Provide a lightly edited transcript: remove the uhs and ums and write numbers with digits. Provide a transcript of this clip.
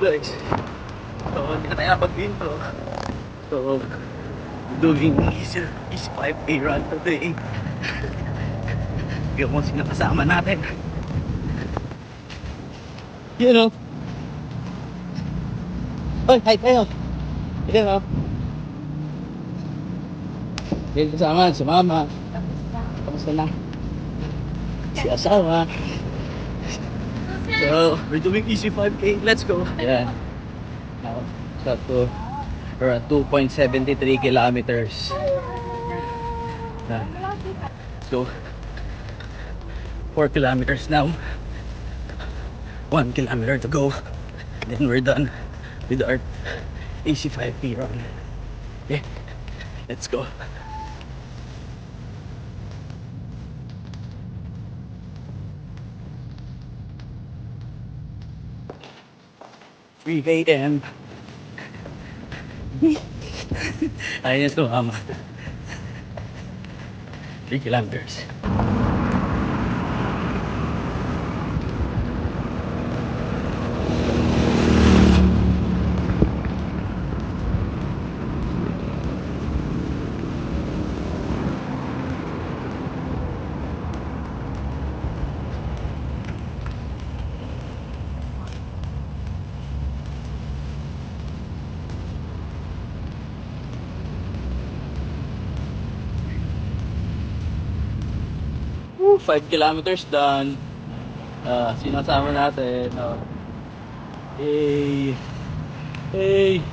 guys. So, hindi na tayo napag-intro. So, doing easy 5K run today. Bigyan mo sino kasama natin. You know. Oy, hi kayo. You know. Yan kasama, si mama. Kamusta na? Si asawa. So, we're doing easy 5K. Let's go. Yeah. Now, so we're at 2.73 kilometers. Let's go. 4 kilometers now. 1 kilometer to go. Then we're done with our easy 5K run. Yeah. Let's go. AM. Ayun ito, mama. 3 kilometers. Woo, 5 kilometers done. Sinasama natin. Hey. Hey.